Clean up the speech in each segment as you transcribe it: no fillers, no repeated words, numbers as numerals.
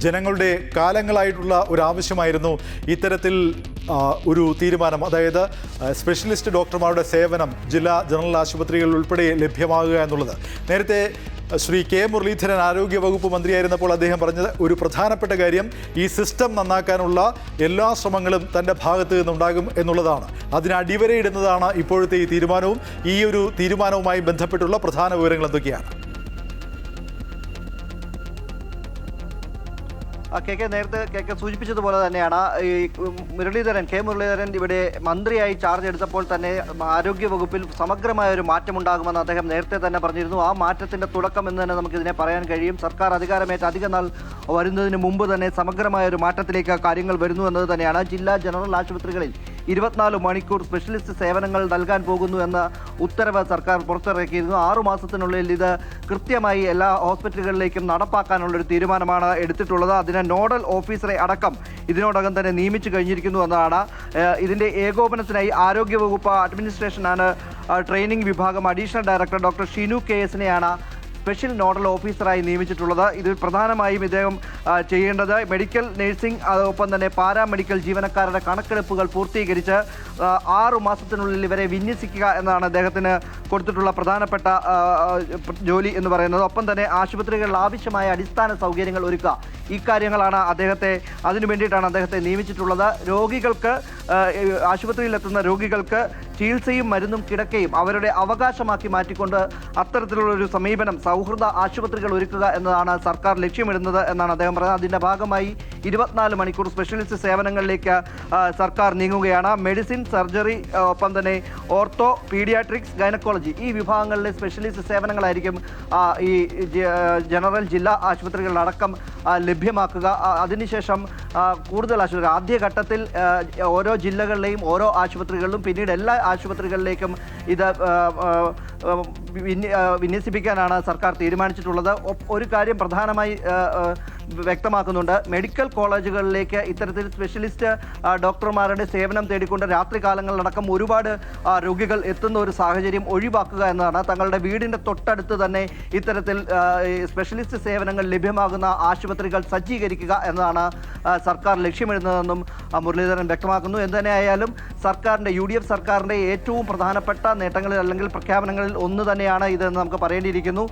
ജനങ്ങളുടെ കാലങ്ങളായിട്ടുള്ള ഒരു ആവശ്യമായിരുന്നു ഇത്തരത്തിൽ ഒരു തീരുമാനം. അതായത് സ്പെഷ്യലിസ്റ്റ് ഡോക്ടർമാരുടെ സേവനം ജില്ലാ ജനറൽ ആശുപത്രികളിൽ ഉൾപ്പെടെ ലഭ്യമാകുക എന്നുള്ളത്. നേരത്തെ ശ്രീ കെ മുരളീധരൻ ആരോഗ്യവകുപ്പ് മന്ത്രിയായിരുന്നപ്പോൾ അദ്ദേഹം പറഞ്ഞത് ഒരു പ്രധാനപ്പെട്ട കാര്യം ഈ സിസ്റ്റം നന്നാക്കാനുള്ള എല്ലാ ശ്രമങ്ങളും തൻ്റെ ഭാഗത്ത് നിന്നുണ്ടാകും എന്നുള്ളതാണ്. അതിന് അടിവരയിടുന്നതാണ് ഇപ്പോഴത്തെ ഈ തീരുമാനവും. ഈ ഒരു തീരുമാനവുമായി ബന്ധപ്പെട്ടുള്ള പ്രധാന വിവരങ്ങൾ എന്തൊക്കെയാണ്? നേരത്തെ സൂചിപ്പിച്ചതുപോലെ തന്നെയാണ് ഈ കെ മുരളീധരൻ ഇവിടെ മന്ത്രിയായി ചാർജ് എടുത്തപ്പോൾ തന്നെ ആരോഗ്യവകുപ്പിൽ സമഗ്രമായ ഒരു മാറ്റമുണ്ടാകുമെന്ന് അദ്ദേഹം നേരത്തെ തന്നെ പറഞ്ഞിരുന്നു. ആ മാറ്റത്തിന്റെ തുടക്കം എന്ന് തന്നെ നമുക്കിതിനെ പറയാൻ കഴിയും. സർക്കാർ അധികാരമേറ്റ് അധിക നാൾ വരുന്നതിന് മുമ്പ് തന്നെ സമഗ്രമായ ഒരു മാറ്റത്തിലേക്ക് കാര്യങ്ങൾ വരുന്നു എന്നത് തന്നെയാണ്. ജില്ലാ ജനറൽ ആശുപത്രികളിൽ 24 മണിക്കൂർ സ്പെഷ്യലിസ്റ്റ് സേവനങ്ങൾ നൽകാൻ പോകുന്നു എന്ന ഉത്തരവ് സർക്കാർ പുറത്തിറക്കിയിരുന്നു. 6 മാസത്തിനുള്ളിൽ ഇത് കൃത്യമായി എല്ലാ ഹോസ്പിറ്റലുകളിലേക്കും നടപ്പാക്കാനുള്ളൊരു തീരുമാനമാണ് എടുത്തിട്ടുള്ളത്. അതിന് നോഡൽ ഓഫീസറെ അടക്കം ഇതിനോടകം തന്നെ നിയമിച്ചു കഴിഞ്ഞിരിക്കുന്നു എന്നതാണ്. ഇതിൻ്റെ ഏകോപനത്തിനായി ആരോഗ്യവകുപ്പ് അഡ്മിനിസ്ട്രേഷനാണ് ട്രെയിനിങ് വിഭാഗം അഡീഷണൽ ഡയറക്ടർ ഡോക്ടർ ഷിനു KS-നെയാണ് സ്പെഷ്യൽ നോഡൽ ഓഫീസറായി നിയമിച്ചിട്ടുള്ളത്. ഇതിൽ പ്രധാനമായും ഇദ്ദേഹം ചെയ്യേണ്ടത് മെഡിക്കൽ നഴ്സിംഗ് അതോടൊപ്പം തന്നെ പാരാമെഡിക്കൽ ജീവനക്കാരുടെ കണക്കെടുപ്പുകൾ പൂർത്തീകരിച്ച് 6 മാസത്തിനുള്ളിൽ ഇവരെ വിന്യസിക്കുക എന്നതാണ് അദ്ദേഹത്തിന് കൊടുത്തിട്ടുള്ള പ്രധാനപ്പെട്ട ജോലി എന്ന് പറയുന്നത്. ഒപ്പം തന്നെ ആശുപത്രികളിൽ ആവശ്യമായ അടിസ്ഥാന സൗകര്യങ്ങൾ ഒരുക്കുക, ഇക്കാര്യങ്ങളാണ് അതിനു വേണ്ടിയിട്ടാണ് അദ്ദേഹത്തെ നിയമിച്ചിട്ടുള്ളത്. രോഗികൾക്ക് ആശുപത്രിയിലെത്തുന്ന രോഗികൾക്ക് ചികിത്സയും മരുന്നും കിടക്കയും അവരുടെ അവകാശമാക്കി മാറ്റിക്കൊണ്ട് അത്തരത്തിലുള്ളൊരു സമീപനം സൗഹൃദ ആശുപത്രികൾ ഒരുക്കുക എന്നതാണ് സർക്കാർ ലക്ഷ്യമിടുന്നത് എന്നാണ് അദ്ദേഹം പറഞ്ഞത്. അതിൻ്റെ ഭാഗമായി 24 മണിക്കൂർ സ്പെഷ്യലിസ്റ്റ് സേവനങ്ങളിലേക്ക് സർക്കാർ നീങ്ങുകയാണ്. മെഡിസിൻ, സർജറി, ഒപ്പം തന്നെ ഓർത്തോ, പീഡിയാട്രിക്സ്, ഗൈനക്കോളജി ഈ വിഭാഗങ്ങളിലെ സ്പെഷ്യലിസ്റ്റ് സേവനങ്ങളായിരിക്കും ഈ ജനറൽ ജില്ലാ ആശുപത്രികളിലടക്കം ലഭ്യമാക്കുക. അതിനുശേഷം കൂടുതൽ ആശുപത്രികൾ ആദ്യഘട്ടത്തിൽ ഓരോ ജില്ലകളിലെയും ഓരോ ആശുപത്രികളിലും പിന്നീട് എല്ലാ ആശുപത്രികളിലേക്കും ഇത് വിന്യസിപ്പിക്കാനാണ് സർക്കാർ തീരുമാനിച്ചിട്ടുള്ളത്. ഒരു കാര്യം പ്രധാനമായി വ്യക്തമാക്കുന്നുണ്ട്. മെഡിക്കൽ കോളേജുകളിലേക്ക് ഇത്തരത്തിൽ സ്പെഷ്യലിസ്റ്റ് ഡോക്ടർമാരുടെ സേവനം തേടിക്കൊണ്ട് രാത്രികാലങ്ങളിലടക്കം ഒരുപാട് രോഗികൾ എത്തുന്ന ഒരു സാഹചര്യം ഒഴിവാക്കുക എന്നതാണ്. തങ്ങളുടെ വീടിൻ്റെ തൊട്ടടുത്ത് തന്നെ ഇത്തരത്തിൽ സ്പെഷ്യലിസ്റ്റ് സേവനങ്ങൾ ലഭ്യമാകുന്ന ആശുപത്രികൾ സജ്ജീകരിക്കുക എന്നതാണ് സർക്കാർ ലക്ഷ്യമിടുന്നതെന്നും മുരളീധരൻ വ്യക്തമാക്കുന്നു. എന്തുതന്നെയായാലും സർക്കാരിൻ്റെ UDF സർക്കാരിൻ്റെ ഏറ്റവും പ്രധാനപ്പെട്ട നേട്ടങ്ങളിൽ അല്ലെങ്കിൽ പ്രഖ്യാപനങ്ങളിൽ ഒന്ന് തന്നെയാണ് ഇതെന്ന് നമുക്ക് പറയേണ്ടിയിരിക്കുന്നു.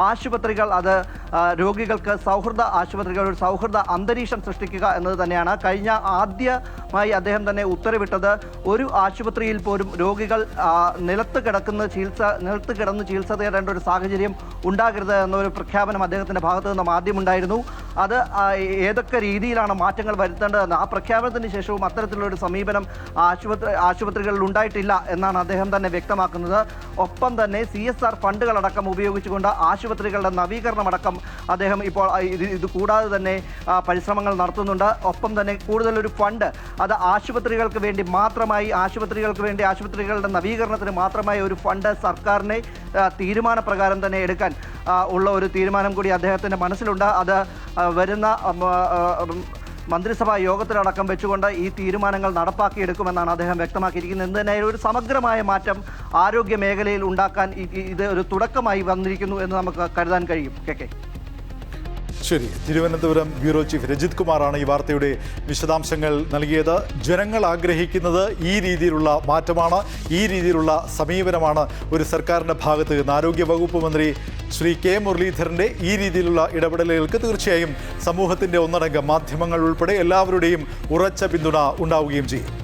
ആശുപത്രികൾ അത് രോഗികൾക്ക് സൗഹൃദ ആശുപത്രികൾ, ഒരു സൗഹൃദ അന്തരീക്ഷം സൃഷ്ടിക്കുക എന്നത് തന്നെയാണ്. ആദ്യമായി അദ്ദേഹം തന്നെ ഉത്തരവിട്ടത് ഒരു ആശുപത്രിയിൽ പോലും രോഗികൾ നിലത്ത് കിടന്ന് ചികിത്സ തേടേണ്ട ഒരു സാഹചര്യം ഉണ്ടാകരുത് എന്നൊരു പ്രഖ്യാപനം അദ്ദേഹത്തിൻ്റെ ഭാഗത്തു നിന്നും ആദ്യമുണ്ടായിരുന്നു. അത് ഏതൊക്കെ രീതിയിലാണ് മാറ്റങ്ങൾ വരുത്തേണ്ടതെന്ന് ആ പ്രഖ്യാപനത്തിന് ശേഷവും അത്തരത്തിലുള്ളൊരു സമീപനം ആശുപത്രികളിൽ ഉണ്ടായിട്ടില്ല എന്നാണ് അദ്ദേഹം തന്നെ വ്യക്തമാക്കുന്നത്. ഒപ്പം തന്നെ CSR ഫണ്ടുകളടക്കം ഉപയോഗിച്ചുകൊണ്ട് ആശുപത്രികളുടെ നവീകരണമടക്കം അദ്ദേഹം ഇപ്പോൾ ഇത് കൂടാതെ തന്നെ പരിശ്രമങ്ങൾ നടത്തുന്നുണ്ട്. ഒപ്പം തന്നെ കൂടുതലൊരു ഫണ്ട് അത് ആശുപത്രികൾക്ക് വേണ്ടി മാത്രമായി ആശുപത്രികളുടെ നവീകരണത്തിന് മാത്രമായി ഒരു ഫണ്ട് സർക്കാരിനെ തീരുമാനപ്രകാരം തന്നെ എടുക്കാൻ ഉള്ള ഒരു തീരുമാനം കൂടി അദ്ദേഹത്തിൻ്റെ മനസ്സിലുണ്ട്. അത് വരുന്ന മന്ത്രിസഭാ യോഗത്തിലടക്കം വെച്ചുകൊണ്ട് ഈ തീരുമാനങ്ങൾ നടപ്പാക്കിയെടുക്കുമെന്നാണ് അദ്ദേഹം വ്യക്തമാക്കിയിരിക്കുന്നത്. എന്തിനായാലും ഒരു സമഗ്രമായ മാറ്റം ആരോഗ്യ മേഖലയിൽ ഉണ്ടാക്കാൻ ഇത് ഒരു തുടക്കമായി വന്നിരിക്കുന്നു എന്ന് നമുക്ക് കരുതാൻ കഴിയും. കെ ശരി, തിരുവനന്തപുരം ബ്യൂറോ ചീഫ് രജിത് കുമാറാണ് ഈ വാർത്തയുടെ വിശദാംശങ്ങൾ നൽകിയത്. ജനങ്ങൾ ആഗ്രഹിക്കുന്നത് ഈ രീതിയിലുള്ള മാറ്റമാണ്, ഈ രീതിയിലുള്ള സമീപനമാണ് ഒരു സർക്കാരിൻ്റെ ഭാഗത്ത് നിന്ന്. ആരോഗ്യ വകുപ്പ് മന്ത്രി ശ്രീ കെ മുരളീധരൻ്റെ ഈ രീതിയിലുള്ള ഇടപെടലുകൾക്ക് തീർച്ചയായും സമൂഹത്തിൻ്റെ ഒന്നടങ്കം മാധ്യമങ്ങൾ ഉൾപ്പെടെ എല്ലാവരുടെയും ഉറച്ച പിന്തുണ ഉണ്ടാവുകയും ചെയ്യും.